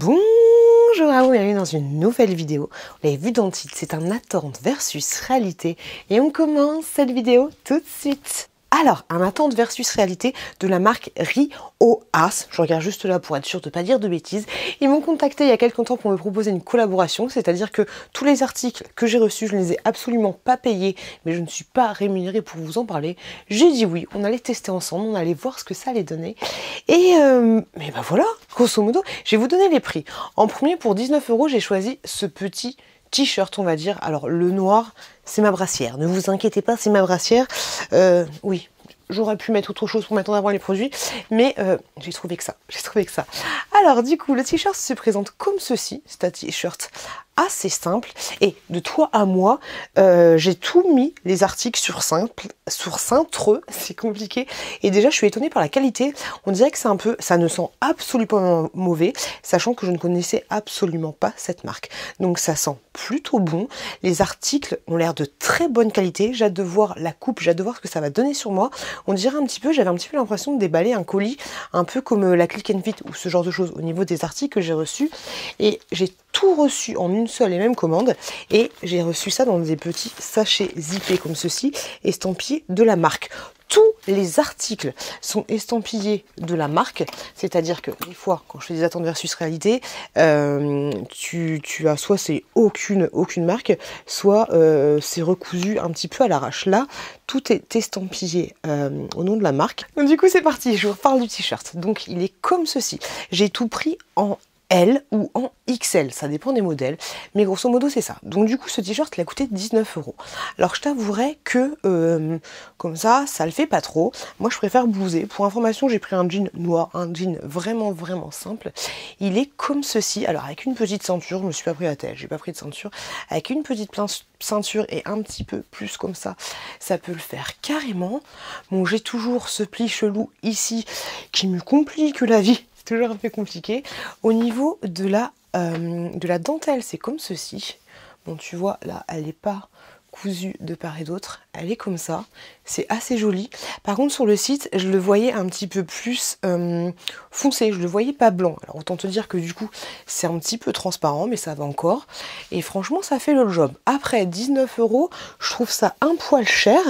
Bonjour à vous, bienvenue dans une nouvelle vidéo. Vous l'avez vu dans le titre, c'est un attente versus réalité. Et on commence cette vidéo tout de suite. Alors, un attente versus réalité de la marque RIOAS. Je regarde juste là pour être sûre de ne pas dire de bêtises. Ils m'ont contacté il y a quelques temps pour me proposer une collaboration, c'est-à-dire que tous les articles que j'ai reçus, je ne les ai absolument pas payés, mais je ne suis pas rémunérée pour vous en parler. J'ai dit oui, on allait tester ensemble, on allait voir ce que ça allait donner. Et mais bah voilà, grosso modo, je vais vous donner les prix. En premier, pour 19 €, j'ai choisi ce petit t-shirt, on va dire. Alors, le noir, c'est ma brassière. Ne vous inquiétez pas, c'est ma brassière. Oui, j'aurais pu mettre autre chose pour mettre en avant les produits, mais j'ai trouvé que ça. Alors, du coup, le t-shirt se présente comme ceci. C'est un t-shirt assez simple. Et de toi à moi, j'ai tout mis les articles sur cintre, c'est compliqué. Et déjà, je suis étonnée par la qualité. On dirait que c'est un peu, ça ne sent absolument pas mauvais, sachant que je ne connaissais absolument pas cette marque. Donc ça sent plutôt bon. Les articles ont l'air de très bonne qualité. J'ai hâte de voir la coupe, j'ai hâte de voir ce que ça va donner sur moi. On dirait un petit peu, j'avais un petit peu l'impression de déballer un colis, un peu comme la Click and Fit ou ce genre de choses au niveau des articles que j'ai reçus. Et j'ai tout reçu en une seule et même commande, et j'ai reçu ça dans des petits sachets zippés comme ceci, estampillés de la marque. Tous les articles sont estampillés de la marque, c'est-à-dire que des fois, quand je fais des attentes versus réalité, tu as soit c'est aucune marque, soit c'est recousu un petit peu à l'arrache. Là, tout est estampillé au nom de la marque. Donc du coup, c'est parti, je vous reparle du t-shirt. Donc il est comme ceci. J'ai tout pris en L ou en XL, ça dépend des modèles, mais grosso modo c'est ça. Donc du coup ce t-shirt il a coûté 19 €. Alors je t'avouerai que comme ça le fait pas trop. Moi je préfère blouser. Pour information, j'ai pris un jean noir, un jean vraiment simple. Il est comme ceci, alors avec une petite ceinture, je me suis pas pris la tête, j'ai pas pris de ceinture, avec une petite ceinture et un petit peu plus comme ça peut le faire carrément. Bon, j'ai toujours ce pli chelou ici qui me complique la vie. Toujours un peu compliqué. Au niveau de la dentelle, c'est comme ceci. Bon, tu vois, là, elle n'est pas cousue de part et d'autre. Elle est comme ça. C'est assez joli. Par contre, sur le site, je le voyais un petit peu plus foncé. Je le voyais pas blanc. Alors, autant te dire que du coup, c'est un petit peu transparent, mais ça va encore. Et franchement, ça fait le job. Après, 19 €, je trouve ça un poil cher.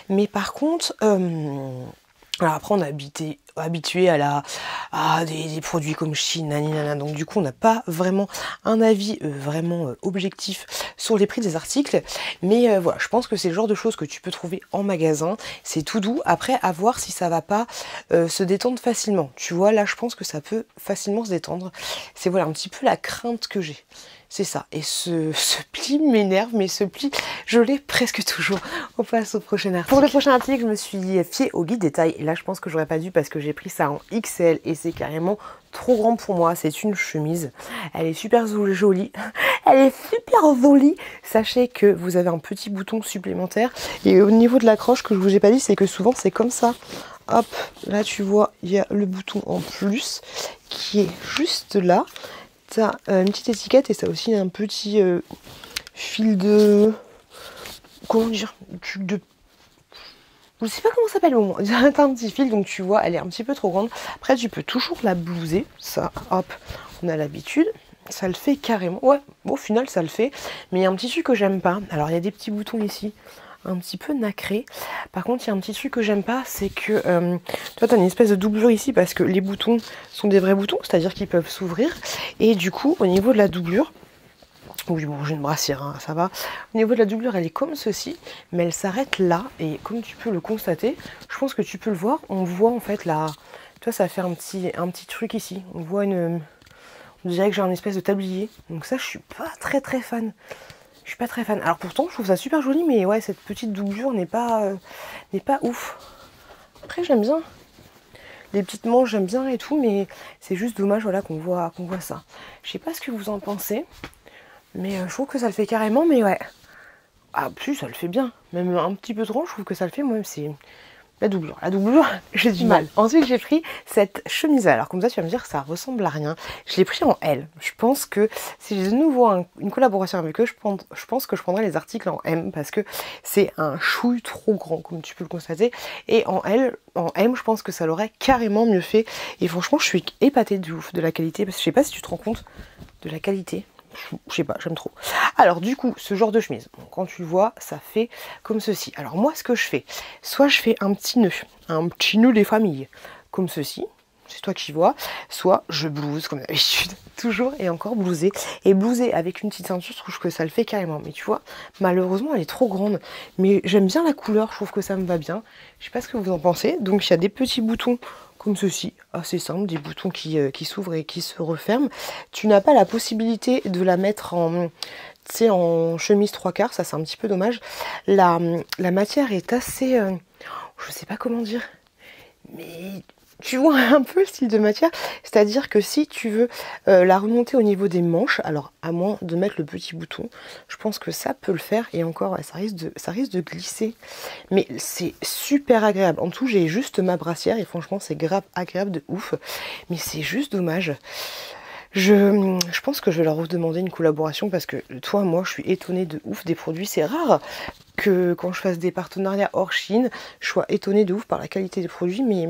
Mais par contre... alors après on est habitué à des produits comme Chine, naninana, donc du coup on n'a pas vraiment un avis vraiment objectif sur les prix des articles, mais voilà, je pense que c'est le genre de choses que tu peux trouver en magasin, c'est tout doux, après à voir si ça va pas se détendre facilement, tu vois, là je pense que ça peut facilement se détendre, c'est voilà un petit peu la crainte que j'ai. C'est ça. Et ce pli m'énerve, mais ce pli, je l'ai presque toujours. On passe au prochain article. Pour le prochain article, je me suis fiée au guide des tailles. Et là, je pense que j'aurais pas dû parce que j'ai pris ça en XL et c'est carrément trop grand pour moi. C'est une chemise. Elle est super jolie. Elle est super jolie. Sachez que vous avez un petit bouton supplémentaire. Et au niveau de l'accroche, que je vous ai pas dit, c'est que souvent c'est comme ça. Hop, là tu vois, il y a le bouton en plus qui est juste là. Ça une petite étiquette et ça aussi un petit fil de... Comment dire, de... Je sais pas comment ça s'appelle au moins. T'as un petit fil, donc tu vois, elle est un petit peu trop grande. Après, tu peux toujours la blouser. Ça, hop, on a l'habitude. Ça le fait carrément. Ouais, bon, au final, ça le fait. Mais il y a un petit truc que j'aime pas. Alors, il y a des petits boutons ici, un petit peu nacrés. Par contre, il y a un petit truc que j'aime pas, c'est que toi, tu as une espèce de doublure ici parce que les boutons sont des vrais boutons, c'est-à-dire qu'ils peuvent s'ouvrir. Et du coup, au niveau de la doublure, oui, bon, j'ai une brassière, hein, ça va. Au niveau de la doublure, elle est comme ceci, mais elle s'arrête là. Et comme tu peux le constater, je pense que tu peux le voir. On voit en fait là, tu vois, ça fait un petit truc ici. On voit on dirait que j'ai un espèce de tablier. Donc ça, je suis pas très fan. Je suis pas très fan. Alors pourtant, je trouve ça super joli, mais ouais, cette petite doublure n'est pas ouf. Après, j'aime bien. Les petites manches, j'aime bien et tout, mais c'est juste dommage, voilà, qu'on voit ça. Je sais pas ce que vous en pensez, mais je trouve que ça le fait carrément, mais ouais. Ah, plus, ça le fait bien. Même un petit peu trop, je trouve que ça le fait, moi-même, c'est La doublure, j'ai du mal. Ensuite, j'ai pris cette chemise-là. Alors, comme ça, tu vas me dire que ça ressemble à rien. Je l'ai pris en L. Je pense que si j'ai de nouveau une collaboration avec eux, je pense que je prendrai les articles en M parce que c'est un chouille trop grand, comme tu peux le constater. Et en L, en M, je pense que ça l'aurait carrément mieux fait. Et franchement, je suis épatée de ouf de la qualité. Parce que je sais pas si tu te rends compte de la qualité. Je sais pas, j'aime trop. Alors du coup, ce genre de chemise, bon, quand tu le vois, ça fait comme ceci. Alors moi, ce que je fais, soit je fais un petit nœud des familles, comme ceci, c'est toi qui vois, soit je blouse comme d'habitude, toujours et encore blouser. Et blouser avec une petite ceinture, je trouve que ça le fait carrément. Mais tu vois, malheureusement, elle est trop grande. Mais j'aime bien la couleur, je trouve que ça me va bien. Je sais pas ce que vous en pensez. Donc il y a des petits boutons comme ceci, assez simple, des boutons qui s'ouvrent et qui se referment. Tu n'as pas la possibilité de la mettre en, en chemise 3/4, ça c'est un petit peu dommage. La matière est assez, je sais pas comment dire, mais tu vois un peu le style de matière, c'est-à-dire que si tu veux la remonter au niveau des manches, alors à moins de mettre le petit bouton, je pense que ça peut le faire, et encore ouais, ça risque de glisser, mais c'est super agréable. En tout, j'ai juste ma brassière et franchement c'est grave agréable de ouf, mais c'est juste dommage. Je pense que je vais leur demander une collaboration parce que toi, moi, je suis étonnée de ouf des produits. C'est rare que quand je fasse des partenariats hors Chine, je sois étonnée de ouf par la qualité des produits. Mais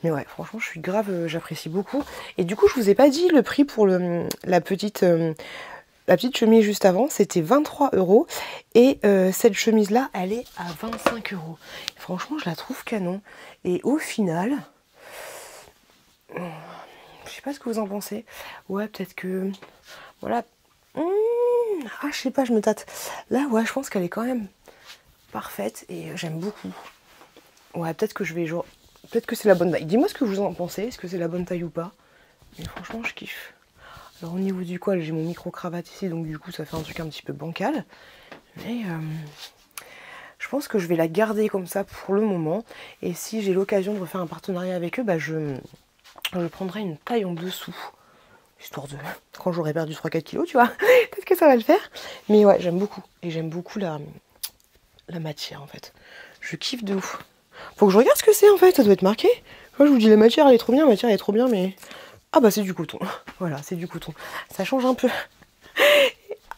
ouais, franchement, je suis grave, j'apprécie beaucoup. Et du coup, je vous ai pas dit le prix pour la petite chemise juste avant, c'était 23 €. Et cette chemise-là, elle est à 25 €. Franchement, je la trouve canon. Et au final... je sais pas ce que vous en pensez. Ouais, peut-être que... Voilà. Ah, je sais pas, je me tâte. Là, ouais, je pense qu'elle est quand même parfaite et j'aime beaucoup. Ouais, peut-être que je vais... genre, peut-être que c'est la bonne taille. Dis-moi ce que vous en pensez. Est-ce que c'est la bonne taille ou pas? Mais franchement, je kiffe. Alors, au niveau du col, j'ai mon micro-cravate ici. Donc, du coup, ça fait un truc un petit peu bancal. Mais... je pense que je vais la garder comme ça pour le moment. Et si j'ai l'occasion de refaire un partenariat avec eux, bah je prendrai une taille en dessous. Histoire de... quand j'aurai perdu 3-4 kilos, tu vois. Peut-être que ça va le faire. Mais ouais, j'aime beaucoup. Et j'aime beaucoup la matière, en fait. Je kiffe de ouf. Faut que je regarde ce que c'est, en fait. Ça doit être marqué. Moi, je vous dis, la matière, elle est trop bien. La matière, elle est trop bien, mais... ah bah, c'est du coton. Voilà, c'est du coton. Ça change un peu.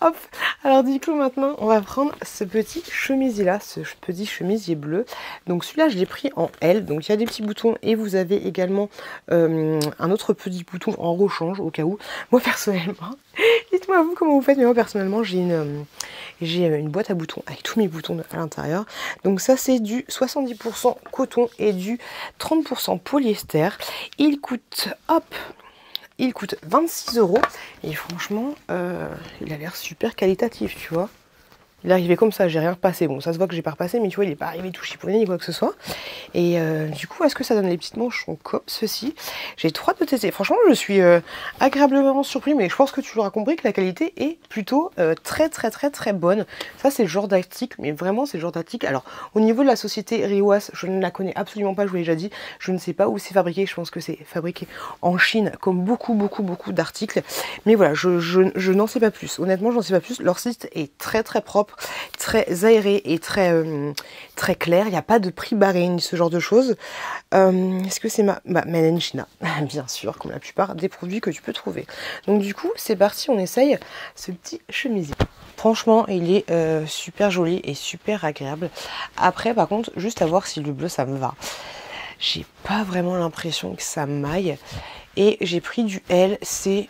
Hop, alors du coup maintenant on va prendre ce petit chemisier là, ce petit chemisier bleu. Donc celui-là je l'ai pris en L, donc il y a des petits boutons et vous avez également un autre petit bouton en rechange au cas où. Moi personnellement, dites-moi vous comment vous faites, mais moi personnellement j'ai une boîte à boutons avec tous mes boutons à l'intérieur. Donc ça c'est du 70% coton et du 30% polyester. Il coûte, hop, il coûte 26 € et franchement, il a l'air super qualitatif, tu vois. Il est arrivé comme ça, j'ai rien repassé. Bon, ça se voit que j'ai pas repassé, mais tu vois, il est pas arrivé tout chiffonné ni quoi que ce soit. Et du coup, est-ce que ça donne les petites manches comme ceci? J'ai trop hâte de tester. Franchement, je suis agréablement surpris, mais je pense que tu l'auras compris que la qualité est plutôt très bonne. Ça, c'est le genre d'article, mais vraiment, c'est le genre d'article. Alors, au niveau de la société Rewas, je ne la connais absolument pas, je vous l'ai déjà dit. Je ne sais pas où c'est fabriqué. Je pense que c'est fabriqué en Chine, comme beaucoup d'articles. Mais voilà, je n'en sais pas plus. Honnêtement, je n'en sais pas plus. Leur site est très propre, très aéré et très clair. Il n'y a pas de prix barré ni ce genre de choses. Est-ce que c'est made in China? Bien sûr, comme la plupart des produits que tu peux trouver. Donc du coup, c'est parti, on essaye ce petit chemisier. Franchement, il est super joli et super agréable. Après, par contre, juste à voir si le bleu, ça me va. J'ai pas vraiment l'impression que ça m'aille. Et j'ai pris du L, c'est...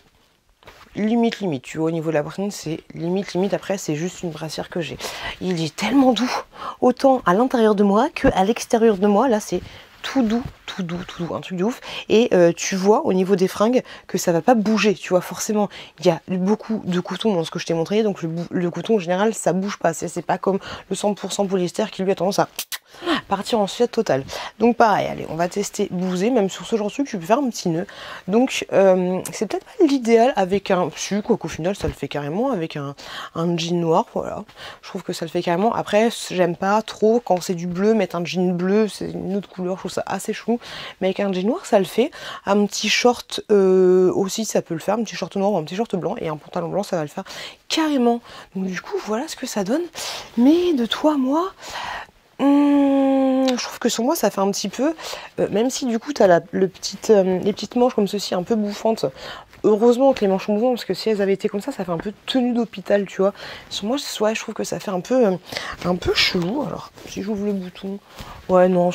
limite, tu vois, au niveau de la poitrine, c'est limite, après, c'est juste une brassière que j'ai. Il est tellement doux, autant à l'intérieur de moi que à l'extérieur de moi, là, c'est tout doux, un truc de ouf. Et tu vois, au niveau des fringues, que ça va pas bouger, tu vois, forcément, il y a beaucoup de coton dans ce que je t'ai montré, donc le coton, en général, ça bouge pas, c'est pas comme le 100% polyester qui, lui, a tendance à partir en suette totale. Donc pareil, allez, on va tester blouser, même sur ce genre de truc, tu peux faire un petit nœud. Donc c'est peut-être pas l'idéal avec un su, quoi qu'au final ça le fait carrément, avec un jean noir, voilà. Je trouve que ça le fait carrément. Après, j'aime pas trop quand c'est du bleu, mettre un jean bleu, c'est une autre couleur, je trouve ça assez chou. Mais avec un jean noir, ça le fait. Un petit short aussi, ça peut le faire, un petit short noir ou un petit short blanc, et un pantalon blanc, ça va le faire carrément. Donc du coup, voilà ce que ça donne. Mais de toi, moi... Je trouve que sur moi ça fait un petit peu, même si du coup tu as les petites manches comme ceci un peu bouffantes. Heureusement que les manches sont bouffantes parce que si elles avaient été comme ça fait un peu tenue d'hôpital, tu vois. Sur moi, ouais, je trouve que ça fait un peu chelou. Alors, si j'ouvre le bouton, ouais, non.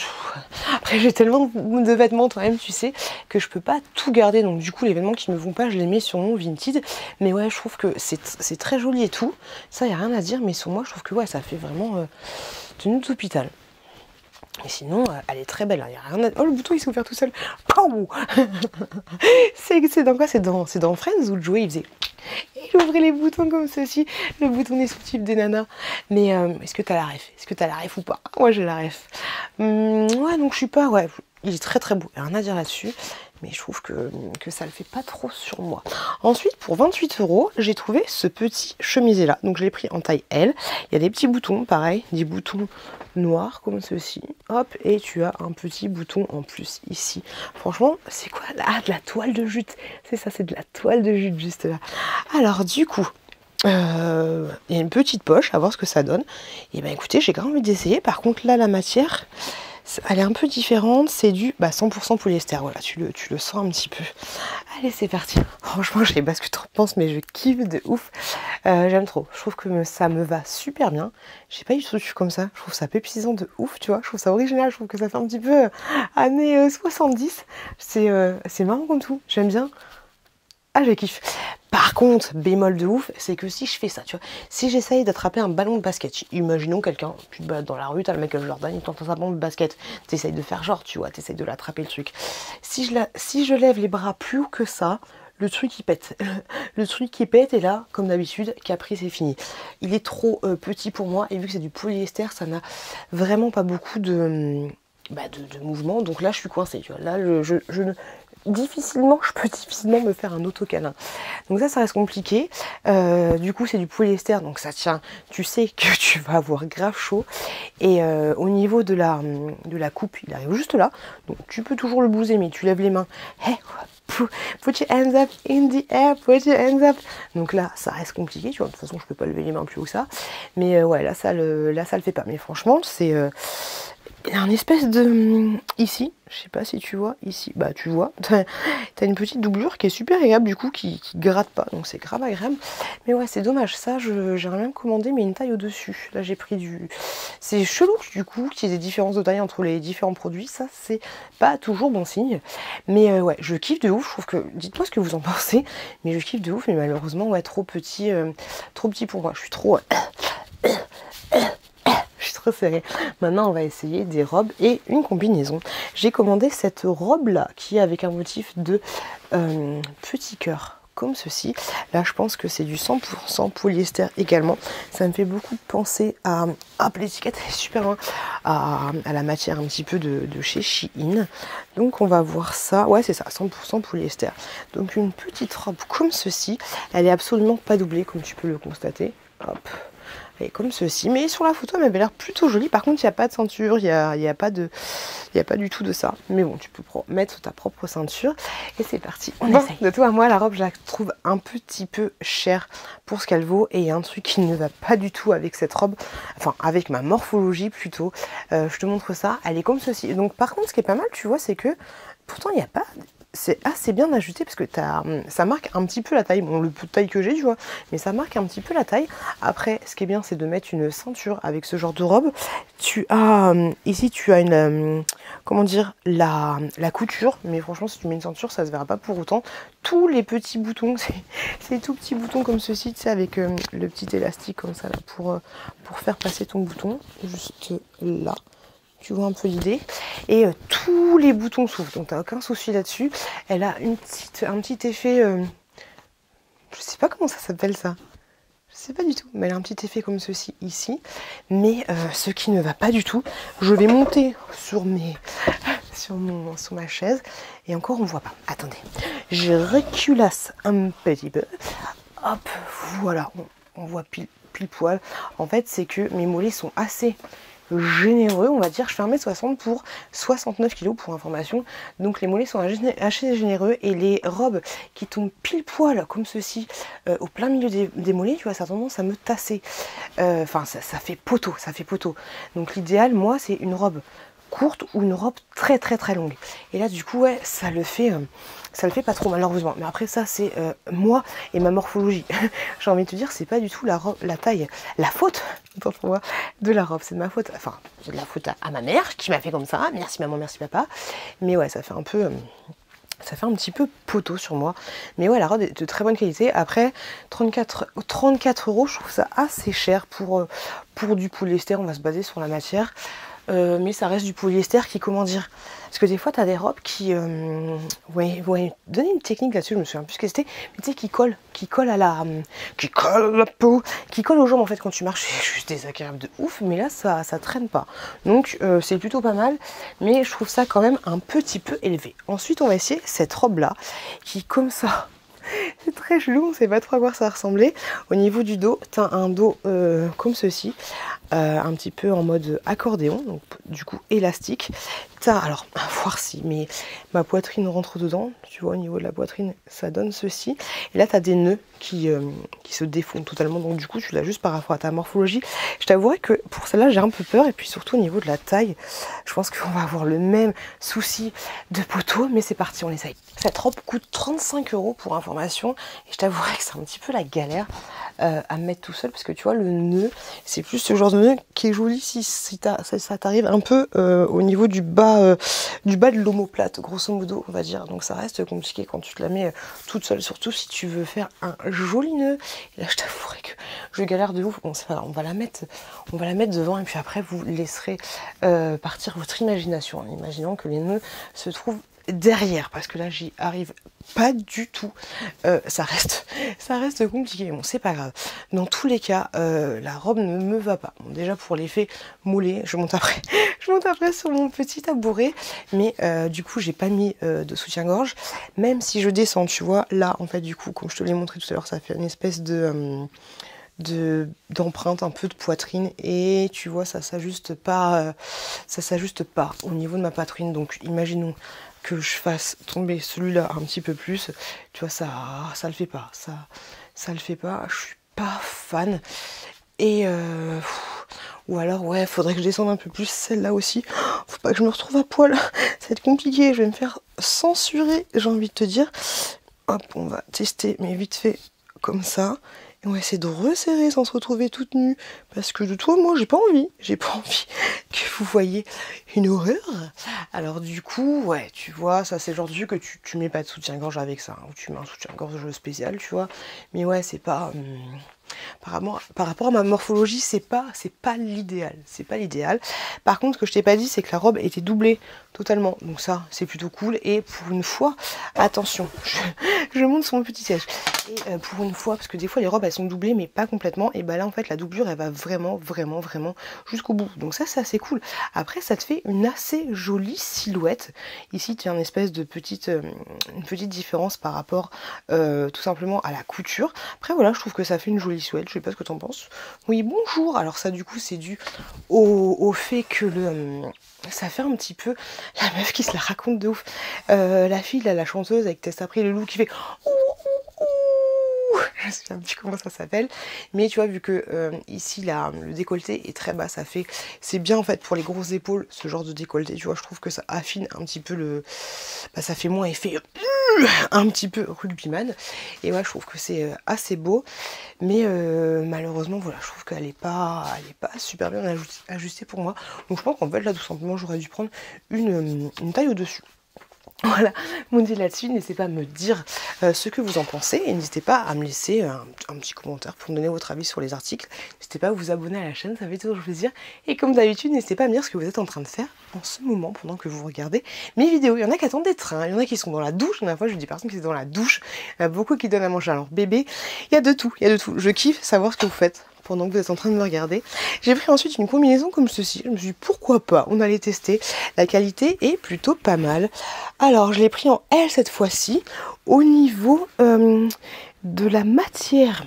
Après, j'ai tellement de vêtements quand même, tu sais, que je peux pas tout garder. Donc, du coup, les vêtements qui me vont pas, je les mets sur mon Vinted. Mais ouais, je trouve que c'est très joli et tout. Ça, y a rien à dire. Mais sur moi, je trouve que ouais, ça fait vraiment tenue d'hôpital. Et sinon, elle est très belle, hein. Y a rien à... Oh, le bouton il s'est ouvert tout seul. Pow. C'est dans quoi? C'est dans Friends où Joey il faisait... Il ouvrait les boutons comme ceci, le bouton des sous-types des nanas. Mais est-ce que t'as la ref? Est-ce que t'as la ref ou pas? Moi j'ai la ref. Ouais, donc je suis pas... Ouais, il est très très beau, y a rien à dire là-dessus. Mais je trouve que ça le fait pas trop sur moi. Ensuite, pour 28 €, j'ai trouvé ce petit chemisier là. Donc je l'ai pris en taille L. Il y a des petits boutons, pareil, des boutons noirs comme ceci. Hop, et tu as un petit bouton en plus ici. Franchement, c'est quoi là? Ah, de la toile de jute. C'est ça, c'est de la toile de jute juste là. Alors du coup, il y a une petite poche, à voir ce que ça donne. Et ben écoutez, j'ai grave envie d'essayer. Par contre là, la matière... elle est un peu différente, c'est du 100% polyester, voilà, tu le sens un petit peu. Allez, c'est parti. Franchement, je sais pas ce que tu en penses, mais je kiffe de ouf. J'aime trop, je trouve que ça me va super bien. J'ai pas eu de truc comme ça, je trouve ça pépissant de ouf, tu vois. Je trouve ça original, je trouve que ça fait un petit peu années 70. C'est marrant comme tout, j'aime bien. Ah, je kiffe. Par contre, bémol de ouf, c'est que si je fais ça, tu vois, si j'essaye d'attraper un ballon de basket, imaginons quelqu'un, tu te balades dans la rue, t'as le Michael Jordan, il t'entend un ballon de basket, t'essayes de faire genre, tu vois, t'essayes de l'attraper le truc. Si je lève les bras plus haut que ça, le truc il pète. Le truc qui pète et là, comme d'habitude, Capri c'est fini. Il est trop petit pour moi et vu que c'est du polyester, ça n'a vraiment pas beaucoup de mouvement. Donc là, je suis coincée, tu vois. Là, je peux difficilement me faire un autocâlin. Donc ça reste compliqué. Du coup, c'est du polyester, donc ça tient. Tu sais que tu vas avoir grave chaud. Et au niveau de la coupe, il arrive juste là. Donc tu peux toujours le bouger, mais tu lèves les mains. Hey, put your hands up in the air, put your hands up. Donc là, ça reste compliqué, tu vois. De toute façon, je peux pas lever les mains plus haut que ça. Mais ouais, là, ça le fait pas. Mais franchement, c'est... il y a un espèce de... Ici, je sais pas si tu vois, ici, bah tu vois, t'as une petite doublure qui est super agréable du coup, qui gratte pas, donc c'est grave agréable. Mais ouais, c'est dommage, ça, j'aimerais bien commander, mais une taille au-dessus. Là, j'ai pris du... C'est chelou du coup, qu'il y ait des différences de taille entre les différents produits, ça, c'est pas toujours bon signe. Mais ouais, je kiffe de ouf, je trouve que... Dites-moi ce que vous en pensez, mais je kiffe de ouf, mais malheureusement, ouais, trop petit pour moi, je suis trop... Je suis trop serrée. Maintenant, on va essayer des robes et une combinaison. J'ai commandé cette robe-là, qui est avec un motif de petit cœur, comme ceci. Là, je pense que c'est du 100% polyester également. Ça me fait beaucoup penser à... Hop, l'étiquette est super loin. À la matière un petit peu de chez Shein. Donc, on va voir ça. Ouais, c'est ça, 100% polyester. Donc, une petite robe comme ceci. Elle est absolument pas doublée, comme tu peux le constater. Hop. Et comme ceci, mais sur la photo elle m'avait l'air plutôt jolie. Par contre il n'y a pas de ceinture, il n'y a pas du tout de ça. Mais bon, tu peux mettre ta propre ceinture. Et c'est parti, on essaye. De toi à moi, la robe je la trouve un petit peu chère pour ce qu'elle vaut. Et il y a un truc qui ne va pas du tout avec cette robe, enfin avec ma morphologie plutôt. Je te montre ça, elle est comme ceci. Donc par contre ce qui est pas mal, tu vois, c'est que pourtant il n'y a pas... C'est assez bien ajusté parce que ça marque un petit peu la taille. Bon, le peu de taille que j'ai, tu vois, mais ça marque un petit peu la taille. Après, ce qui est bien, c'est de mettre une ceinture avec ce genre de robe. Tu as ici, tu as une comment dire, la couture. Mais franchement, si tu mets une ceinture, ça se verra pas pour autant. Tous les petits boutons, c'est tout petits boutons comme ceci, tu sais, avec le petit élastique comme ça là pour faire passer ton bouton juste là. Tu vois un peu l'idée. Et tous les boutons s'ouvrent, donc t'as aucun souci là-dessus. Elle a un petit effet... je sais pas comment ça s'appelle ça. Je sais pas du tout. Mais elle a un petit effet comme ceci ici. Mais ce qui ne va pas du tout, je vais monter sur ma chaise. Et encore on voit pas. Attendez. Je reculasse un petit peu. Hop, voilà. On voit pile poil. En fait, c'est que mes mollets sont assez... généreux, on va dire. Je fais 1m60 pour 69 kg pour information, donc les mollets sont assez généreux et les robes qui tombent pile poil comme ceci au plein milieu des mollets, tu vois, ça a tendance à me tasser, enfin ça fait poteau, donc l'idéal moi c'est une robe courte ou une robe très très très longue. Et là du coup ouais ça le fait pas trop malheureusement. Mais après ça c'est moi et ma morphologie. J'ai envie de te dire c'est pas du tout la robe, la taille, la faute pour moi de la robe, c'est de ma faute. Enfin c'est de la faute à ma mère qui m'a fait comme ça. Merci maman, merci papa. Mais ouais ça fait un peu ça fait un petit peu poteau sur moi. Mais ouais, la robe est de très bonne qualité. Après, 34 €, je trouve ça assez cher pour du polyester. On va se baser sur la matière. Mais ça reste du polyester qui, comment dire... Parce que des fois, tu as des robes qui... ouais, donner une technique là-dessus, je me souviens plus ce que c'était. Mais tu sais, qui colle à la... qui colle à la peau, qui colle aux jambes en fait quand tu marches. C'est juste désagréable de ouf. Mais là, ça traîne pas. Donc, c'est plutôt pas mal. Mais je trouve ça quand même un petit peu élevé. Ensuite, on va essayer cette robe-là, qui comme ça... C'est très chelou, on sait pas trop à quoi ça va ressembler. Au niveau du dos, tu as un dos comme ceci, un petit peu en mode accordéon, donc du coup élastique. T'as, alors, à voir si, mais ma poitrine rentre dedans, tu vois, au niveau de la poitrine, ça donne ceci. Et là, tu as des nœuds qui se défont totalement, donc du coup, tu l'as juste par rapport à ta morphologie. Je t'avouerai que pour celle-là, j'ai un peu peur, et puis surtout au niveau de la taille, je pense qu'on va avoir le même souci de poteau, mais c'est parti, on essaye. Cette robe coûte 35 € pour information, et je t'avouerai que c'est un petit peu la galère à mettre tout seul, parce que tu vois, le nœud, c'est plus ce genre de nœud qui est joli si ça t'arrive un peu au niveau du bas de l'omoplate, grosso modo, on va dire. Donc ça reste compliqué quand tu te la mets toute seule, surtout si tu veux faire un joli nœud. Et là, je t'avouerai que je galère de ouf. Bon, c'est pas grave, on va la mettre devant, et puis après, vous laisserez partir votre imagination, en imaginant que les nœuds se trouvent derrière, parce que là j'y arrive pas du tout. Ça reste compliqué. Bon, c'est pas grave. Dans tous les cas, la robe ne me va pas. Bon, déjà pour l'effet moulé, je monte après sur mon petit tabouret, mais du coup j'ai pas mis de soutien-gorge. Même si je descends, tu vois, là en fait du coup, comme je te l'ai montré tout à l'heure, ça fait une espèce d'empreinte un peu de poitrine, et tu vois ça s'ajuste pas au niveau de ma poitrine. Donc imaginons que je fasse tomber celui-là un petit peu plus, tu vois, ça le fait pas, ça le fait pas, je suis pas fan. Et ou alors ouais, faudrait que je descende un peu plus celle-là aussi. Faut pas que je me retrouve à poil, ça va être compliqué, je vais me faire censurer, j'ai envie de te dire. Hop, on va tester, mais vite fait comme ça. Et on va essayer de resserrer sans se retrouver toute nue. Parce que de toi, moi, j'ai pas envie que vous voyez une horreur. Alors du coup, ouais, tu vois, ça c'est le genre de jeu que tu mets pas de soutien-gorge avec ça. Hein, ou tu mets un soutien-gorge spécial, tu vois. Mais ouais, c'est pas... par rapport à ma morphologie, c'est pas l'idéal. C'est pas l'idéal. Par contre, ce que je t'ai pas dit, c'est que la robe était doublée totalement. Donc ça, c'est plutôt cool. Et pour une fois, attention, je monte sur mon petit siège. Et pour une fois, parce que des fois les robes elles sont doublées mais pas complètement, et bah là en fait la doublure elle va vraiment jusqu'au bout. Donc ça c'est assez cool. Après ça te fait une assez jolie silhouette. Ici tu as une espèce de petite différence par rapport tout simplement à la couture. Après voilà, je trouve que ça fait une jolie silhouette. Je sais pas ce que t'en penses. Oui, bonjour. Alors ça du coup c'est dû au fait que ça fait un petit peu la meuf qui se la raconte de ouf. La fille là, la chanteuse avec Test après le loup qui fait je sais plus comment ça s'appelle, mais tu vois, vu que ici le décolleté est très bas, c'est bien en fait pour les grosses épaules, ce genre de décolleté, tu vois, je trouve que ça affine un petit peu ça fait moins effet un petit peu rugbyman, et ouais, je trouve que c'est assez beau, mais malheureusement, voilà, je trouve qu'elle est pas super bien ajustée pour moi, donc je pense qu'en fait là, tout simplement, j'aurais dû prendre une taille au-dessus. Voilà, mon dit là-dessus, n'hésitez pas à me dire ce que vous en pensez, et n'hésitez pas à me laisser un petit commentaire pour me donner votre avis sur les articles. N'hésitez pas à vous abonner à la chaîne, ça fait toujours plaisir. Et comme d'habitude, n'hésitez pas à me dire ce que vous êtes en train de faire en ce moment pendant que vous regardez mes vidéos. Il y en a qui attendent des trains, il y en a qui sont dans la douche. La dernière fois, je dis personne qui est dans la douche. Il y en a beaucoup qui donnent à manger à leur bébé. Il y a de tout, Je kiffe savoir ce que vous faites pendant que vous êtes en train de me regarder. J'ai pris ensuite une combinaison comme ceci. Je me suis dit pourquoi pas, on allait tester. La qualité est plutôt pas mal. Alors je l'ai pris en L cette fois-ci. Au niveau de la matière,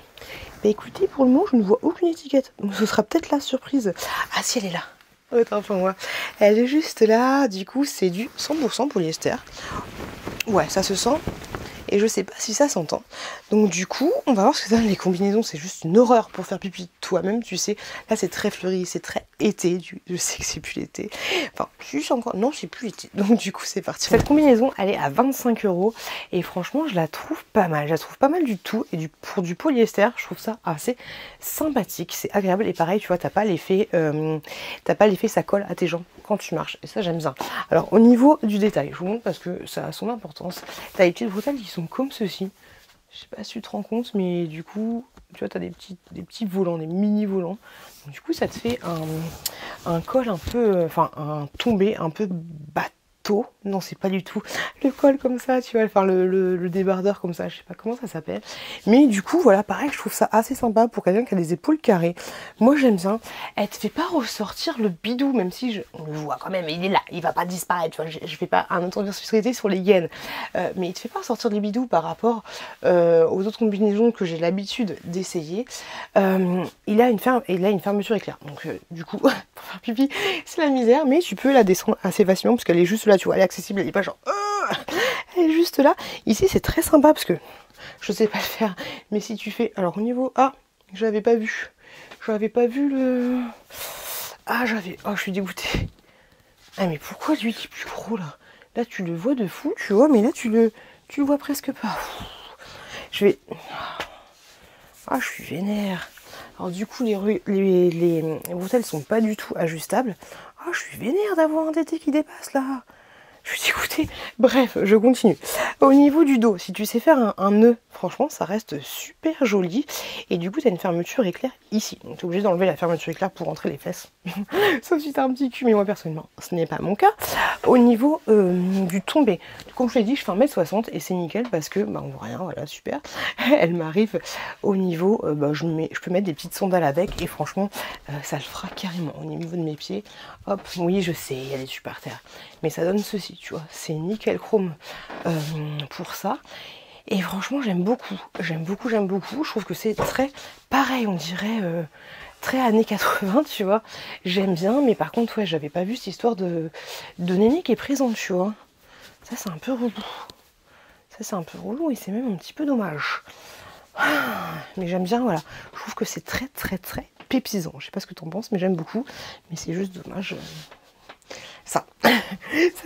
bah écoutez, pour le moment je ne vois aucune étiquette. Donc ce sera peut-être la surprise. Ah si, elle est là. Autant pour moi. Elle est juste là. Du coup c'est du 100% polyester. Ouais, ça se sent. Et je sais pas si ça s'entend. Donc du coup, on va voir ce que ça donne. Les combinaisons, c'est juste une horreur pour faire pipi toi-même, tu sais. Là, c'est très fleuri, c'est très été, je sais que c'est plus l'été, enfin juste encore, non c'est plus l'été, donc du coup c'est parti. Cette combinaison elle est à 25 € et franchement je la trouve pas mal, je la trouve pas mal du tout, et pour du polyester je trouve ça assez sympathique, c'est agréable, et pareil tu vois t'as pas l'effet ça colle à tes jambes quand tu marches, et ça j'aime bien. Alors au niveau du détail, je vous montre parce que ça a son importance, t'as les petites bretelles qui sont comme ceci. Je sais pas si tu te rends compte, mais du coup, tu vois, tu as des petits volants, des mini volants. Donc, du coup, ça te fait un col un peu, enfin, un tombé un peu bateau. Non, c'est pas du tout le col comme ça, tu vois, enfin, le débardeur comme ça, je sais pas comment ça s'appelle. Mais du coup, voilà, pareil, je trouve ça assez sympa pour quelqu'un qui a des épaules carrées. Moi, j'aime bien. Elle te fait pas ressortir le bidou, même si on le voit quand même, il est là, il va pas disparaître, tu vois, je fais pas un autovirtuosité sur les gaines. Mais il te fait pas ressortir les bidous par rapport aux autres combinaisons que j'ai l'habitude d'essayer. Il a une fermeture éclair, donc du coup pour faire pipi c'est la misère, mais tu peux la descendre assez facilement parce qu'elle est juste là, tu vois, elle est accessible, elle est pas genre elle est juste là. Ici c'est très sympa parce que je sais pas le faire, mais si tu fais, alors au niveau, je l'avais pas vu le, je suis dégoûtée. Mais pourquoi lui qui est plus gros là tu le vois de fou, tu vois, mais là tu le vois presque pas. Je suis vénère. Alors du coup, les bretelles sont pas du tout ajustables. Je suis vénère d'avoir un tété qui dépasse là. Je suis dégoûtée. Bref, je continue. Au niveau du dos, si tu sais faire un nœud, franchement, ça reste super joli. Et du coup, tu as une fermeture éclair ici. Donc, tu es obligé d'enlever la fermeture éclair pour rentrer les fesses. Sauf si tu as un petit cul, mais moi, personnellement, ce n'est pas mon cas. Au niveau du tombé, comme je l'ai dit, je fais 1m60 et c'est nickel parce que, on voit rien, voilà, super. Elle m'arrive au niveau, je peux mettre des petites sandales avec et franchement, ça le fera carrément. Au niveau de mes pieds, hop, oui, je sais, il y a des super terres. Mais ça donne ceci, tu vois, c'est nickel chrome pour ça. Et franchement, j'aime beaucoup. Je trouve que c'est très pareil, on dirait très années 80, tu vois. J'aime bien, mais par contre, ouais, j'avais pas vu cette histoire de néné qui est présente, tu vois. Ça, c'est un peu relou. Et c'est même un petit peu dommage. Mais j'aime bien, voilà. Je trouve que c'est très, très, très pépisant. Je sais pas ce que t'en penses, mais j'aime beaucoup. Mais c'est juste dommage. Ça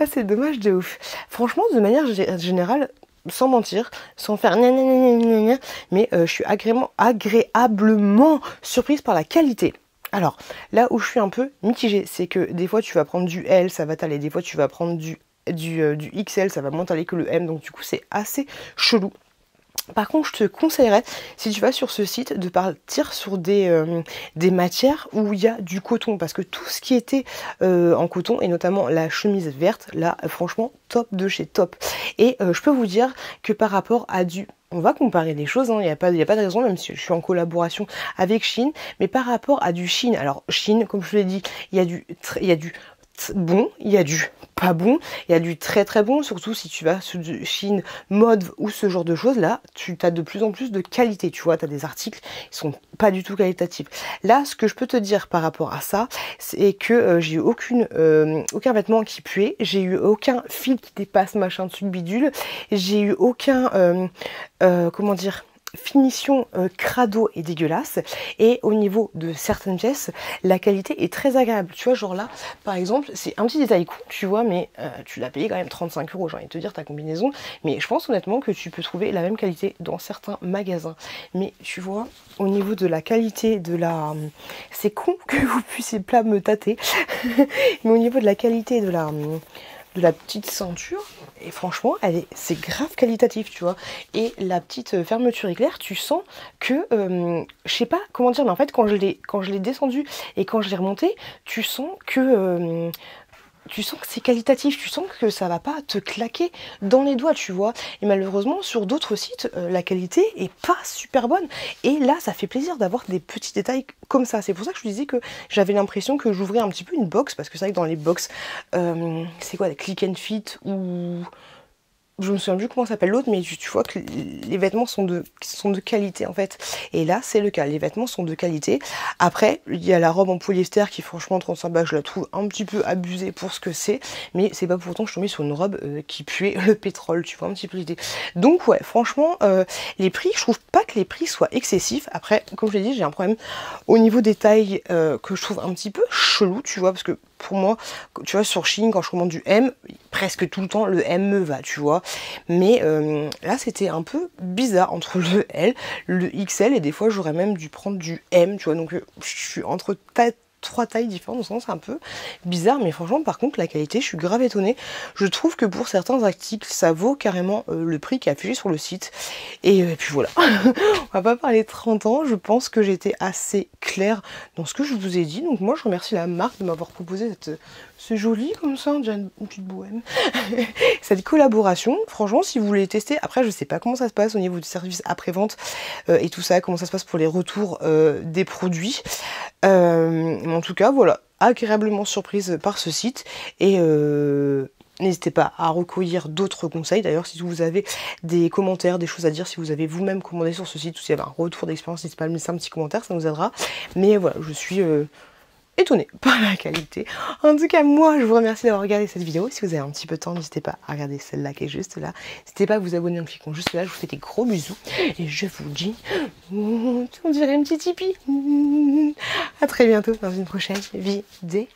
c'est dommage de ouf. Franchement, de manière générale, sans mentir, sans faire mais je suis agréablement surprise par la qualité. Alors, là où je suis un peu mitigée, c'est que des fois tu vas prendre du L, ça va t'aller, des fois tu vas prendre du XL, ça va moins t'aller que le M, donc du coup c'est assez chelou. Par contre, je te conseillerais, si tu vas sur ce site, de partir sur des matières où il y a du coton. Parce que tout ce qui était en coton, et notamment la chemise verte, là, franchement, top de chez top. Et je peux vous dire que par rapport à du... On va comparer les choses, il n'y a pas de raison, même si je suis en collaboration avec Shein. Mais par rapport à du Shein, alors Shein, comme je vous l'ai dit, il y a du bon, il y a du pas bon, il y a du très très bon, surtout si tu vas sur du Shein mode ou ce genre de choses, là tu as de plus en plus de qualité, tu vois, tu as des articles qui sont pas du tout qualitatifs. Là, ce que je peux te dire par rapport à ça, c'est que j'ai eu aucun vêtement qui puait, j'ai eu aucun fil qui dépasse, machin, truc bidule, j'ai eu aucun, comment dire, finition crado et dégueulasse, et au niveau de certaines pièces la qualité est très agréable, tu vois, genre là par exemple c'est un petit détail con, tu vois, mais tu l'as payé quand même 35 €, j'ai envie de te dire, ta combinaison, mais je pense honnêtement que tu peux trouver la même qualité dans certains magasins. Mais tu vois, au niveau de la qualité de la... c'est con que vous puissiez pas me tâter mais au niveau de la qualité de la petite ceinture, et franchement c'est grave qualitatif, tu vois. Et la petite fermeture éclair, tu sens que je sais pas comment dire, mais en fait quand je l'ai descendu et quand je l'ai remonté, tu sens que c'est qualitatif, tu sens que ça va pas te claquer dans les doigts, tu vois. Et malheureusement, sur d'autres sites, la qualité est pas super bonne. Et là, ça fait plaisir d'avoir des petits détails comme ça. C'est pour ça que je vous disais que j'avais l'impression que j'ouvrais un petit peu une box, parce que c'est vrai que dans les box, c'est quoi, des click and fit ou... je me souviens plus comment s'appelle l'autre, mais tu vois que les vêtements sont de qualité en fait. Et là, c'est le cas. Les vêtements sont de qualité. Après, il y a la robe en polyester qui, franchement, 35 balles, je la trouve un petit peu abusée pour ce que c'est. Mais c'est pas pour autant que je suis tombée sur une robe qui puait le pétrole, tu vois un petit peu l'idée. Donc ouais, franchement, les prix, je trouve pas que les prix soient excessifs. Après, comme je l'ai dit, j'ai un problème au niveau des tailles que je trouve un petit peu chelou, tu vois, parce que pour moi, tu vois, sur Shein, quand je commande du M, presque tout le temps, le M me va, tu vois. Mais là, c'était un peu bizarre entre le L, le XL, et des fois, j'aurais même dû prendre du M, tu vois. Donc, je suis entre 3 tailles différentes, donc c'est un peu bizarre, mais franchement, par contre, la qualité, je suis grave étonnée. Je trouve que pour certains articles, ça vaut carrément le prix qui est affiché sur le site. Et puis voilà, on va pas parler de 30 ans, je pense que j'étais assez claire dans ce que je vous ai dit. Donc moi, je remercie la marque de m'avoir proposé c'est joli comme ça, on dirait une petite bohème. Cette collaboration, franchement, si vous voulez tester, après, je sais pas comment ça se passe au niveau du service après-vente et tout ça, comment ça se passe pour les retours des produits. Mais en tout cas, voilà, agréablement surprise par ce site. Et n'hésitez pas à recueillir d'autres conseils. D'ailleurs, si vous avez des commentaires, des choses à dire, si vous avez vous-même commandé sur ce site, ou si vous avez un retour d'expérience, n'hésitez pas à me laisser un petit commentaire, ça nous aidera. Mais voilà, je suis étonnée par la qualité. En tout cas, moi, je vous remercie d'avoir regardé cette vidéo. Si vous avez un petit peu de temps, n'hésitez pas à regarder celle-là qui est juste là. N'hésitez pas à vous abonner en cliquant juste là. Je vous fais des gros bisous. Et je vous dis, on dirait une petite hippie. À très bientôt dans une prochaine vidéo.